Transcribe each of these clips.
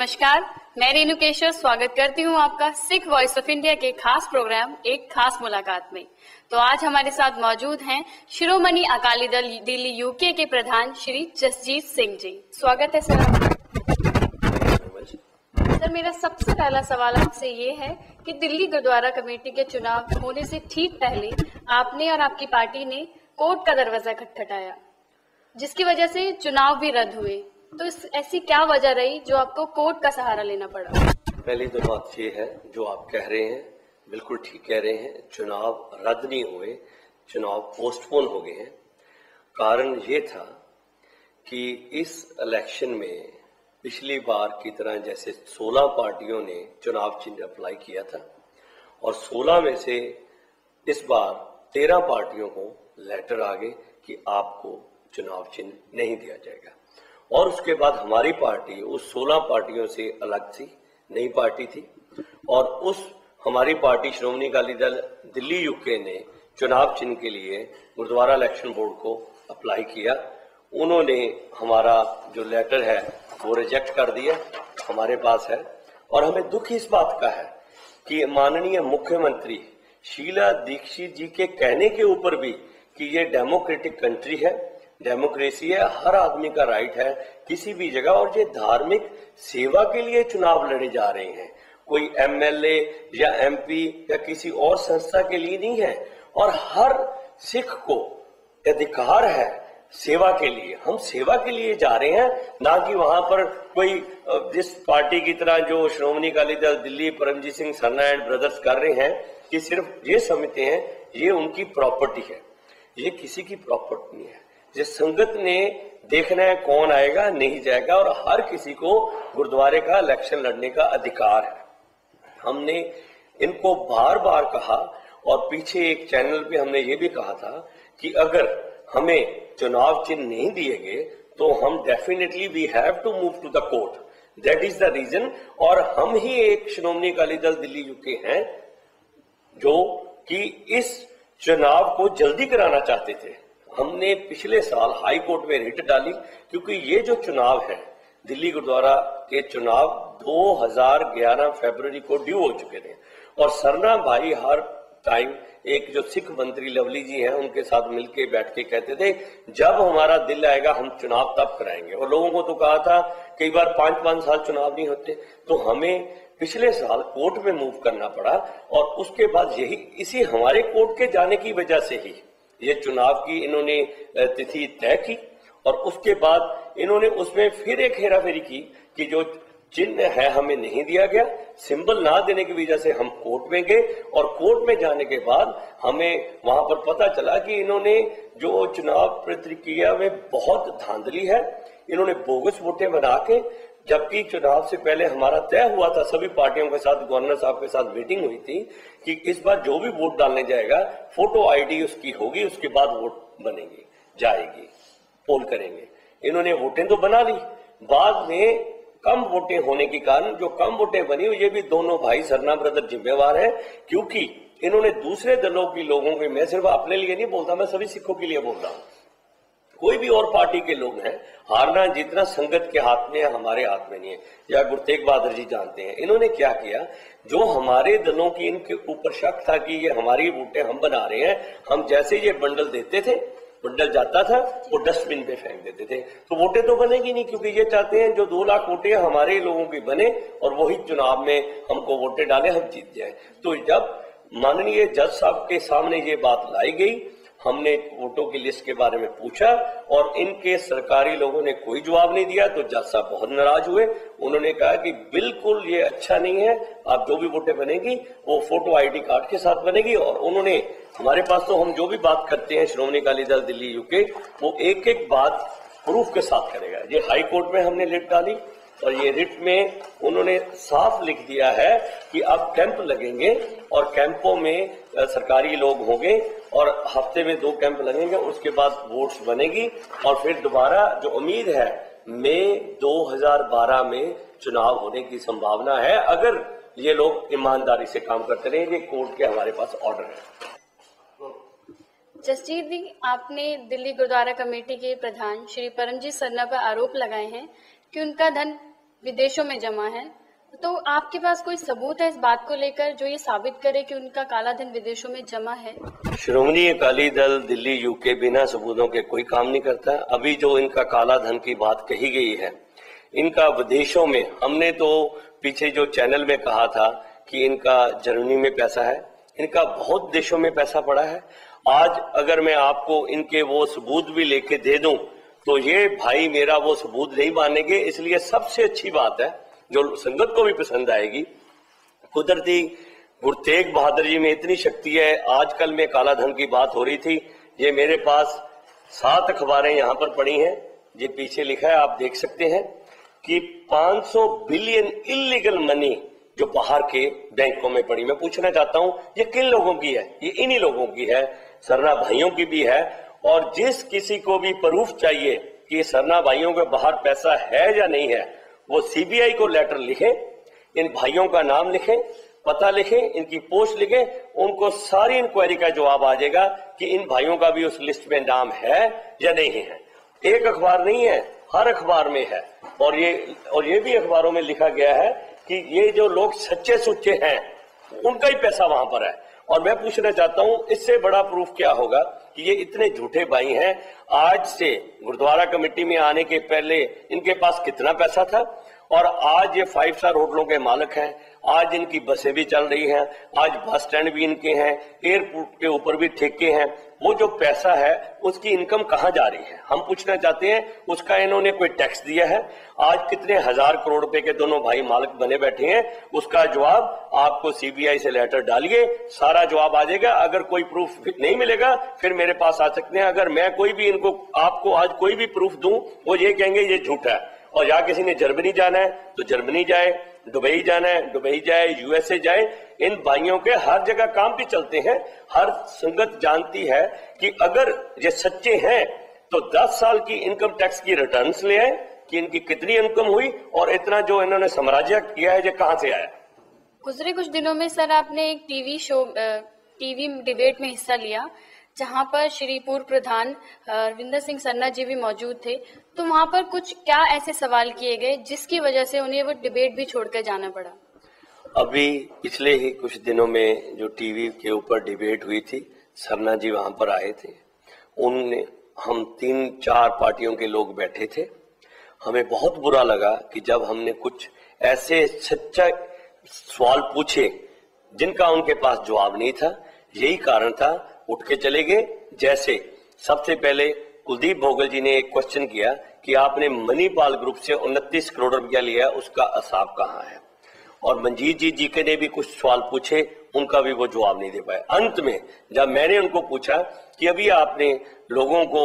नमस्कार, मैं रेणु केशव स्वागत करती हूं आपका सिख वॉइस ऑफ इंडिया के खास प्रोग्राम एक खास मुलाकात में। तो आज हमारे साथ मौजूद हैं शिरोमणि अकाली दल दिल्ली यूके के प्रधान श्री जसजीत सिंह जी। स्वागत है सर। सर, मेरा सबसे पहला सवाल आपसे ये है कि दिल्ली गुरुद्वारा कमेटी के चुनाव होने से ठीक पहले आपने और आपकी पार्टी ने कोर्ट का दरवाजा खटखटाया, जिसकी वजह से चुनाव भी रद्द हुए। तो ऐसी क्या वजह रही जो आपको कोर्ट का सहारा लेना पड़ा? पहली तो बात ये है, जो आप कह रहे हैं बिल्कुल ठीक कह रहे हैं। चुनाव रद्द नहीं हुए, चुनाव पोस्टपोन हो गए हैं। कारण ये था कि इस इलेक्शन में पिछली बार की तरह जैसे 16 पार्टियों ने चुनाव चिन्ह अप्लाई किया था और 16 में से इस बार 13 पार्टियों को लेटर आ गए कि आपको चुनाव चिन्ह नहीं दिया जाएगा। और उसके बाद हमारी पार्टी उस 16 पार्टियों से अलग थी, नई पार्टी थी, और उस हमारी पार्टी श्रोमणी अकाली दल दिल्ली यूके ने चुनाव चिन्ह के लिए गुरुद्वारा इलेक्शन बोर्ड को अप्लाई किया। उन्होंने हमारा जो लेटर है वो रिजेक्ट कर दिया, हमारे पास है। और हमें दुख इस बात का है कि माननीय मुख्यमंत्री शीला दीक्षित जी के कहने के ऊपर भी कि ये डेमोक्रेटिक कंट्री है, डेमोक्रेसी है, हर आदमी का राइट है किसी भी जगह, और ये धार्मिक सेवा के लिए चुनाव लड़े जा रहे हैं, कोई एमएलए या एमपी या किसी और संस्था के लिए नहीं है। और हर सिख को अधिकार है सेवा के लिए। हम सेवा के लिए जा रहे हैं, ना कि वहां पर कोई जिस पार्टी की तरह जो श्रोमणी अकाली दल दिल्ली परमजीत सिंह सरना एंड ब्रदर्स कर रहे हैं कि सिर्फ ये समझते हैं ये उनकी प्रॉपर्टी है। ये किसी की प्रॉपर्टी नहीं है। जिस संगत ने देखना है कौन आएगा नहीं जाएगा, और हर किसी को गुरुद्वारे का इलेक्शन लड़ने का अधिकार है। हमने इनको बार बार कहा, और पीछे एक चैनल पे हमने ये भी कहा था कि अगर हमें चुनाव चिन्ह नहीं दिए गए तो हम definitely we have to move to the court, that is the reason. और हम ही एक श्रोमणी अकाली दल दिल्ली यूके हैं जो कि इस चुनाव को जल्दी कराना चाहते थे। हमने पिछले साल हाई कोर्ट में रिट डाली, क्योंकि ये जो चुनाव है दिल्ली गुरुद्वारा के चुनाव 2011 फरवरी को ड्यू हो चुके थे, और सरना भाई हर टाइम एक जो सिख मंत्री लवली जी हैं उनके साथ मिलके बैठ के कहते थे जब हमारा दिल आएगा हम चुनाव तब कराएंगे। और लोगों को तो कहा था कई बार 5-5 साल चुनाव नहीं होते। तो हमें पिछले साल कोर्ट में मूव करना पड़ा, और उसके बाद यही इसी हमारे कोर्ट के जाने की वजह से ही ये चुनाव की इन्होंने तिथि तय की, और उसके बाद इन्होंने उसमें फिर एक हेराफेरी की कि जो चिन्ह है हमें नहीं दिया गया, सिंबल ना देने की वजह से हम कोर्ट में गए, और कोर्ट में जाने के बाद हमें वहां पर पता चला कि इन्होंने जो चुनाव प्रक्रिया में बहुत धांधली है। इन्होंने बोगस वोटें बना के, जबकि चुनाव से पहले हमारा तय हुआ था सभी पार्टियों के साथ, गवर्नर साहब के साथ मीटिंग हुई थी कि इस बार जो भी वोट डालने जाएगा फोटो आईडी उसकी होगी, उसके बाद वोट बनेगी, जाएगी, पोल करेंगे। इन्होंने वोटें तो बना ली, बाद में कम वोटें होने के कारण जो कम वोटें बनी ये भी दोनों भाई सरना ब्रदर जिम्मेवार है, क्योंकि इन्होंने दूसरे दलों के लोगों के, मैं सिर्फ अपने लिए नहीं बोलता, मैं सभी सिखों के लिए बोल रहा हूं, कोई भी और पार्टी के लोग हैं, हारना जीतना संगत के हाथ में है, हमारे हाथ में नहीं है। या गुरु तेग बहादुर जी जानते हैं इन्होंने क्या किया, जो हमारे दलों की इनके ऊपर शक था कि ये हमारी वोटें हम बना रहे हैं, हम जैसे ये बंडल देते थे, बंडल जाता था वो डस्टबिन पे फेंक देते थे, तो वोटें तो बनेगी नहीं, क्योंकि ये चाहते हैं जो 2 लाख वोटें हमारे लोगों की बने और वही चुनाव में हमको वोटें डाले, हम जीत जाए। तो जब माननीय जज साहब के सामने ये बात लाई गई, हमने वोटों की लिस्ट के बारे में पूछा और इनके सरकारी लोगों ने कोई जवाब नहीं दिया, तो जज साहब बहुत नाराज हुए। उन्होंने कहा कि बिल्कुल ये अच्छा नहीं है, आप जो भी वोटें बनेगी वो फोटो आईडी कार्ड के साथ बनेगी। और उन्होंने हमारे पास तो हम जो भी बात करते हैं श्रोमणी अकाली दल दिल्ली यूके, वो एक एक बात प्रूफ के साथ करेगा। ये हाई कोर्ट में हमने रिट डाली, और ये रिट में उन्होंने साफ लिख दिया है कि अब कैंप लगेंगे और कैंपों में सरकारी लोग होंगे, और हफ्ते में 2 कैंप लगेंगे, उसके बाद वोट्स बनेगी, और फिर दोबारा जो उम्मीद है मई 2012 में चुनाव होने की संभावना है, अगर ये लोग ईमानदारी से काम करते रहेंगे। कोर्ट के हमारे पास ऑर्डर है। जसजीत जी, आपने दिल्ली गुरुद्वारा कमेटी के प्रधान श्री परमजीत सरना पर आरोप लगाए हैं कि उनका धन विदेशों में जमा है, तो आपके पास कोई सबूत है इस बात को लेकर जो ये साबित करे कि उनका काला धन विदेशों में जमा है? श्रोमणी अकाली दल दिल्ली यूके बिना सबूतों के कोई काम नहीं करता। अभी जो इनका काला धन की बात कही गई है, इनका विदेशों में, हमने तो पीछे जो चैनल में कहा था कि इनका जर्मनी में पैसा है, इनका बहुत देशों में पैसा पड़ा है। आज अगर मैं आपको इनके वो सबूत भी लेके दे दूं तो ये भाई मेरा वो सबूत नहीं मानेंगे। इसलिए सबसे अच्छी बात है जो संगत को भी पसंद आएगी, कुदरती गुरु तेग बहादुर जी में इतनी शक्ति है। आजकल में काला धन की बात हो रही थी, ये मेरे पास 7 अखबारें यहाँ पर पड़ी हैं, ये पीछे लिखा है, आप देख सकते हैं कि 500 बिलियन इलीगल मनी जो बाहर के बैंकों में पड़ी। मैं पूछना चाहता हूं ये किन लोगों की है? ये इन्हीं लोगों की है, सरना भाइयों की भी है। और जिस किसी को भी प्रूफ चाहिए कि सरना भाइयों के बाहर पैसा है या नहीं है, वो सीबीआई को लेटर लिखें, इन भाइयों का नाम लिखें, पता लिखें, इनकी पोस्ट लिखें, उनको सारी इंक्वायरी का जवाब आ जाएगा कि इन भाइयों का भी उस लिस्ट में नाम है या नहीं है। एक अखबार नहीं है, हर अखबार में है। और ये भी अखबारों में लिखा गया है कि ये जो लोग सच्चे सुच्चे हैं उनका ही पैसा वहां पर है। और मैं पूछना चाहता हूं इससे बड़ा प्रूफ क्या होगा कि ये इतने झूठे भाई हैं। आज से गुरुद्वारा कमेटी में आने के पहले इनके पास कितना पैसा था, और आज ये 5 स्टार होटलों के मालिक हैं। आज इनकी बसें भी चल रही हैं, आज बस स्टैंड भी इनके हैं, एयरपोर्ट के ऊपर भी ठेके हैं। वो जो पैसा है उसकी इनकम कहाँ जा रही है, हम पूछना चाहते हैं। उसका इन्होंने कोई टैक्स दिया है? आज कितने 1000 करोड़ रुपए के दोनों भाई मालिक बने बैठे हैं, उसका जवाब आपको सीबीआई से लेटर डालिए, सारा जवाब आ जाएगा। अगर कोई प्रूफ नहीं मिलेगा फिर मेरे पास आ सकते हैं। अगर मैं कोई भी इनको आपको आज कोई भी प्रूफ दूं, वो ये कहेंगे ये झूठा है। और या किसी ने जर्मनी जाना है तो जर्मनी जाए, दुबई जाना है दुबई जाए, यूएसए जाए। इन भाइयों के हर जगह काम भी चलते हैं। हर संगत जानती है कि अगर ये सच्चे हैं तो 10 साल की इनकम टैक्स की रिटर्न्स ले आए कि इनकी कितनी इनकम हुई और इतना जो इन्होंने साम्राज्य किया है ये कहां से आया। गुजरे कुछ दिनों में सर आपने एक टीवी डिबेट में हिस्सा लिया जहां पर श्री पूर्व प्रधान रविंदर सिंह सन्ना जी भी मौजूद थे, तो वहां पर कुछ क्या ऐसे सवाल किए गए जिसकी वजह से उन्हें वो डिबेट भी छोड़कर जाना पड़ा? अभी पिछले ही कुछ दिनों में जो टीवी के ऊपर डिबेट हुई थी, सन्ना जी वहां पर आए थे। उनने हम 3-4 पार्टियों के लोग बैठे थे। हमें बहुत बुरा लगा कि जब हमने कुछ ऐसे सच्चा सवाल पूछे जिनका उनके पास जवाब नहीं था। यही कारण था, उठ के चले गए। जैसे सबसे पहले कुलदीप भोगल जी ने एक क्वेश्चन किया कि आपने मणिपाल ग्रुप से 29 करोड़ रुपया लिया, उसका हिसाब कहाँ है। और मंजीत जी के ने भी कुछ सवाल पूछे, उनका भी वो जवाब नहीं दे पाए। अंत में जब मैंने उनको पूछा कि अभी आपने लोगों को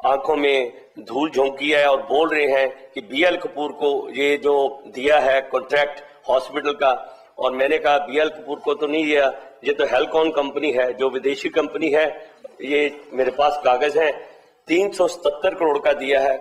आंखों में धूल झोंकी है और बोल रहे हैं कि बीएल कपूर को ये जो दिया है कॉन्ट्रैक्ट हॉस्पिटल का, और मैंने कहा बीएल कपूर को तो नहीं दिया, ये तो हेलकॉन कंपनी है जो विदेशी कंपनी है। ये मेरे पास कागज हैं, 377 करोड़ का दिया है।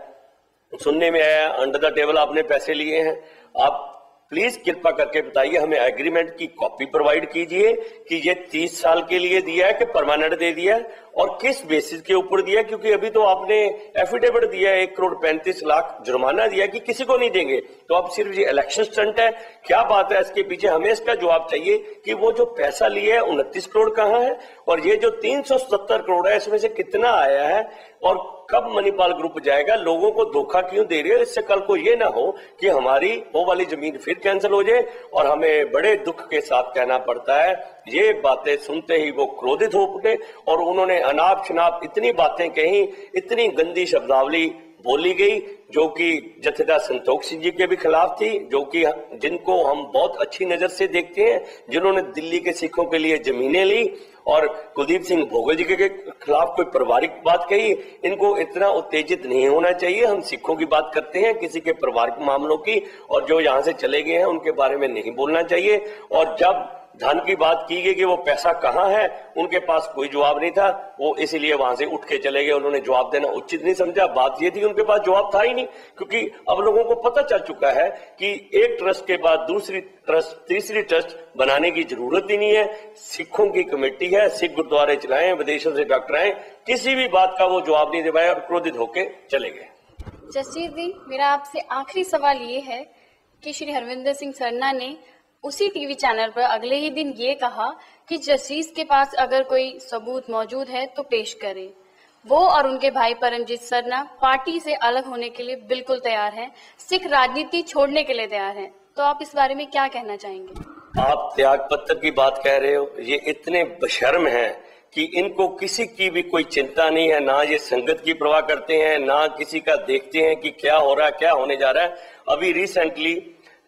सुनने में आया अंडर द टेबल आपने पैसे लिए हैं। आप प्लीज कृपा करके बताइए, हमें एग्रीमेंट की कॉपी प्रोवाइड कीजिए कि ये 30 साल के लिए दिया है कि परमानेंट दे दिया है और किस बेसिस के ऊपर दिया। क्योंकि अभी तो आपने एफिडेविट दिया है 1,35,00,000 जुर्माना दिया कि किसी को नहीं देंगे, तो अब सिर्फ ये इलेक्शन स्टंट है। क्या बात है इसके पीछे, हमें इसका जवाब चाहिए कि वो जो पैसा लिया है 29 करोड़ कहाँ है, और ये जो 377 करोड़ है इसमें से कितना आया है और कब मणिपाल ग्रुप जाएगा। लोगों को धोखा क्यों दे रहे हो? इससे कल को ये ना हो कि हमारी वो वाली जमीन फिर कैंसिल हो जाए और हमें बड़े दुख के साथ कहना पड़ता है। ये बातें सुनते ही वो क्रोधित हो उठे और उन्होंने अनाप शनाप इतनी बातें कही, इतनी गंदी शब्दावली बोली गई जो कि जथेदार संतोष सिंह जी के भी खिलाफ थी, जो कि जिनको हम बहुत अच्छी नजर से देखते हैं, जिन्होंने दिल्ली के सिखों के लिए जमीनें ली और कुलदीप सिंह भोगल जी के खिलाफ कोई पारिवारिक बात कही। इनको इतना उत्तेजित नहीं होना चाहिए। हम सिखों की बात करते हैं, किसी के पारिवारिक मामलों की, और जो यहाँ से चले गए हैं उनके बारे में नहीं बोलना चाहिए। और जब धन की बात की गई कि वो पैसा कहाँ है, उनके पास कोई जवाब नहीं था, वो इसीलिए वहां से उठ के चले गए। उन्होंने जवाब देना उचित नहीं समझा। बात ये थी उनके पास जवाब था ही नहीं, क्योंकि अब लोगों को पता चल चुका है कि एक ट्रस्ट के बाद दूसरी ट्रस्ट, तीसरी ट्रस्ट बनाने की जरूरत ही नहीं है। सिखों की कमेटी है, सिख गुरुद्वारे चलाएं, विदेशों से डॉक्टर आए, किसी भी बात का वो जवाब नहीं दे पाए और क्रोधित होकर चले गए। जसजीत जी, मेरा आपसे आखिरी सवाल ये है कि श्री हरविंदर सिंह सरना ने उसी टीवी चैनल पर अगले ही दिन ये कहा कि जस्टिस के पास अगर कोई सबूत मौजूद है तो पेश करें। वो और उनके भाई परमजीत सरना पार्टी से अलग होने के लिए बिल्कुल तैयार हैं, सिख राजनीति छोड़ने के लिए तैयार हैं। तो आप इस बारे में क्या कहना चाहेंगे? आप त्याग पत्र की बात कह रहे हो, ये इतने बेशर्म हैं कि इनको किसी की भी कोई चिंता नहीं है, ना ये संगत की परवाह करते हैं, ना किसी का देखते हैं कि क्या हो रहा है, क्या होने जा रहा है। अभी रिसेंटली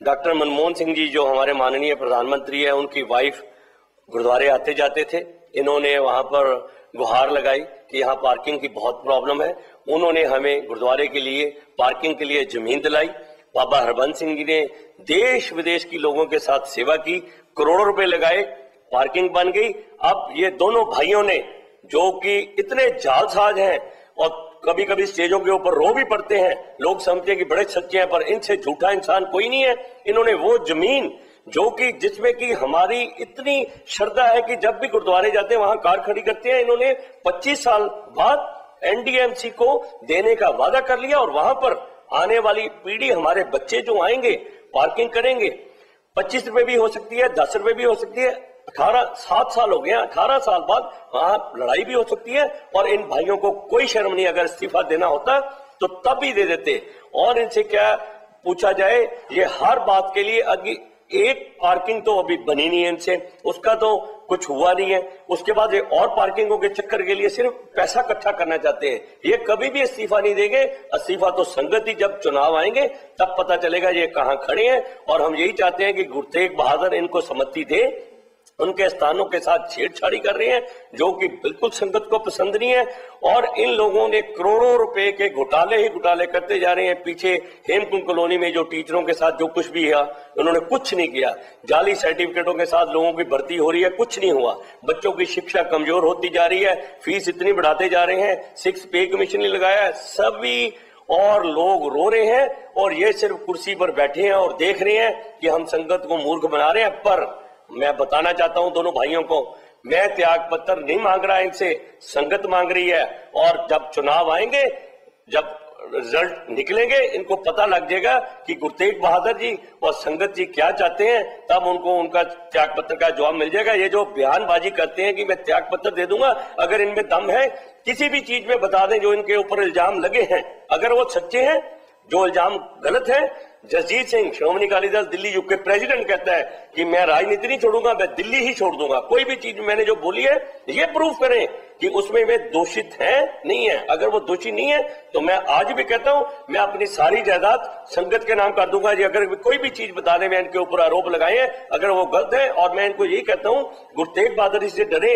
डॉक्टर मनमोहन सिंह जी जो हमारे माननीय प्रधानमंत्री है, उनकी वाइफ गुरुद्वारे आते जाते थे, इन्होंने वहां पर गुहार लगाई कि यहाँ पार्किंग की बहुत प्रॉब्लम है। उन्होंने हमें गुरुद्वारे के लिए पार्किंग के लिए जमीन दिलाई। बाबा हरबंस सिंह जी ने देश विदेश की लोगों के साथ सेवा की, करोड़ों रुपए लगाए, पार्किंग बन गई। अब ये दोनों भाइयों ने, जो कि इतने जालसाज हैं और कभी कभी स्टेजों के ऊपर रो भी पड़ते हैं, लोग समझते हैं कि बड़े सच्चे हैं, पर इनसे झूठा इंसान कोई नहीं है। इन्होंने वो जमीन जो कि जिसमें कि हमारी इतनी श्रद्धा है कि जब भी गुरुद्वारे जाते हैं वहां कार खड़ी करते हैं, इन्होंने 25 साल बाद एनडीएमसी को देने का वादा कर लिया और वहां पर आने वाली पीढ़ी, हमारे बच्चे जो आएंगे पार्किंग करेंगे। 25 रुपए भी हो सकती है, 10 रुपए भी हो सकती है। 7 साल हो गए, 18 साल बाद वहां लड़ाई भी हो सकती है। और इन भाइयों को कोई शर्म नहीं, अगर इस्तीफा देना होता तो तब भी दे देते। और इनसे क्या पूछा जाए, ये हर बात के लिए अभी एक पार्किंग तो अभी बनी नहीं है इनसे, उसका तो कुछ हुआ नहीं है। उसके बाद ये और पार्किंगों के चक्कर के लिए सिर्फ पैसा इकट्ठा करना चाहते हैं। ये कभी भी इस्तीफा नहीं देंगे। इस्तीफा तो संगत ही जब चुनाव आएंगे तब पता चलेगा ये कहां खड़े हैं। और हम यही चाहते हैं कि गुरु तेग बहादुर इनको सम्मति दे। उनके स्थानों के साथ छेड़छाड़ी कर रहे हैं जो कि बिल्कुल संगत को पसंद नहीं है। और इन लोगों ने करोड़ों रुपए के घोटाले ही घोटाले करते जा रहे हैं। पीछे हेमकुंड कॉलोनी में जो टीचरों के साथ जो कुछ भी है, उन्होंने कुछ नहीं किया। जाली सर्टिफिकेटों के साथ लोगों की भर्ती हो रही है, कुछ नहीं हुआ। बच्चों की शिक्षा कमजोर होती जा रही है, फीस इतनी बढ़ाते जा रहे हैं, 6 पे कमीशन नहीं लगाया है, सभी और लोग रो रहे हैं। और ये सिर्फ कुर्सी पर बैठे हैं और देख रहे हैं कि हम संगत को मूर्ख बना रहे हैं। पर मैं बताना चाहता हूं दोनों भाइयों को, मैं त्याग पत्र नहीं मांग रहा इनसे, संगत मांग रही है। और जब चुनाव आएंगे, जब रिजल्ट निकलेंगे, इनको पता लग जाएगा कि गुरु तेग बहादुर जी और संगत जी क्या चाहते हैं, तब उनको उनका त्याग पत्र का जवाब मिल जाएगा। ये जो बयानबाजी करते हैं कि मैं त्याग पत्र दे दूंगा, अगर इनमें दम है किसी भी चीज में बता दें जो इनके ऊपर इल्जाम लगे हैं, अगर वो सच्चे हैं, जो इल्जाम गलत है। जसजीत सिंह श्रोमणी अकाली दल दिल्ली यूके प्रेसिडेंट कहता है कि मैं राजनीति नहीं छोड़ूंगा, मैं दिल्ली ही छोड़ दूंगा। कोई भी चीज मैंने जो बोली है ये प्रूफ करें कि उसमें वे दोषित हैं नहीं है। अगर वो दोषी नहीं है तो मैं आज भी कहता हूं, मैं अपनी सारी जायदाद संगत के नाम कर दूंगा जी। अगर कोई भी चीज बता दें, मैं इनके ऊपर आरोप लगाए हैं, अगर वो गलत है। और मैं इनको यही कहता हूं, गुरु तेग बहादुर से डरे,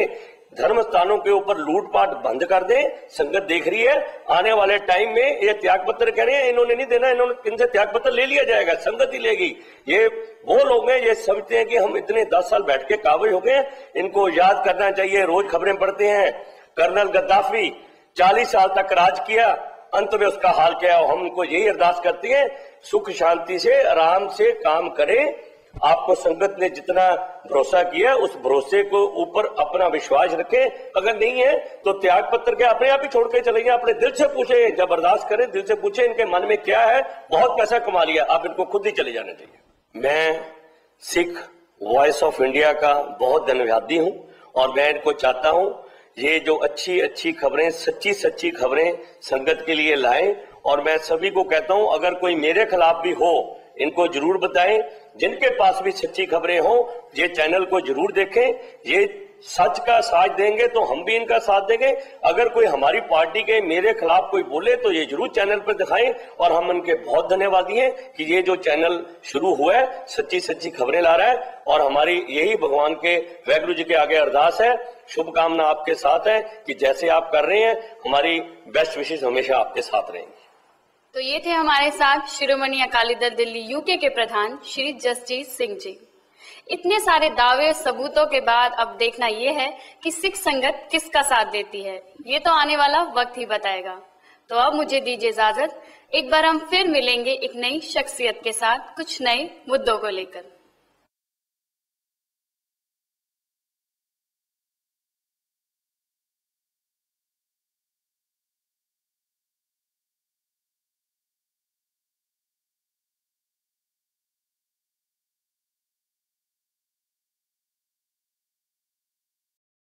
धर्म स्थानों के ऊपर लूटपाट बंद कर दें। संगत देख रही है, आने वाले टाइम में ये त्याग पत्र कह रहे हैं, इन्होंने नहीं देना, इनसे त्याग पत्र ले लिया जाएगा, संगत ही लेगी। ये वो लोग हैं, ये समझते हैं कि हम इतने 10 साल बैठ के काबिल हो गए। इनको याद करना चाहिए, रोज खबरें पढ़ते हैं, कर्नल गद्दाफी 40 साल तक राज किया, अंत में उसका हाल क्या है। हम उनको यही अरदास करते हैं, सुख शांति से आराम से काम करें। आपको संगत ने जितना भरोसा किया, उस भरोसे को ऊपर अपना विश्वास रखें। अगर नहीं है तो त्याग पत्र के अपने आप ही छोड़ के चले गए। अपने दिल से पूछे, जब अरदास करें दिल से पूछे इनके मन में क्या है। बहुत पैसा कमा लिया, आप इनको खुद ही चले जाने चाहिए। मैं सिख वॉइस ऑफ इंडिया का बहुत धन्यवादी हूं और मैं इनको चाहता हूं ये जो अच्छी अच्छी खबरें, सच्ची सच्ची खबरें संगत के लिए लाएं। और मैं सभी को कहता हूं, अगर कोई मेरे खिलाफ भी हो इनको जरूर बताएं। जिनके पास भी सच्ची खबरें हो, ये चैनल को जरूर देखें। ये सच का साथ देंगे तो हम भी इनका साथ देंगे। अगर कोई हमारी पार्टी के मेरे खिलाफ कोई बोले तो ये जरूर चैनल पर दिखाएं। और हम उनके बहुत धन्यवादी हैं कि ये जो चैनल शुरू हुआ है सच्ची सच्ची खबरें ला रहा है। और हमारी यही भगवान के वाहिगुरु जी के आगे अरदास है, शुभकामना आपके साथ है कि जैसे आप कर रहे हैं, हमारी बेस्ट विशेष हमेशा आपके साथ रहेंगी। तो ये थे हमारे साथ शिरोमणि अकाली दल दिल्ली यूके के प्रधान श्री जसजीत सिंह जी। इतने सारे दावे सबूतों के बाद अब देखना ये है कि सिख संगत किसका साथ देती है, ये तो आने वाला वक्त ही बताएगा। तो अब मुझे दीजिए इजाजत, एक बार हम फिर मिलेंगे एक नई शख्सियत के साथ कुछ नए मुद्दों को लेकर।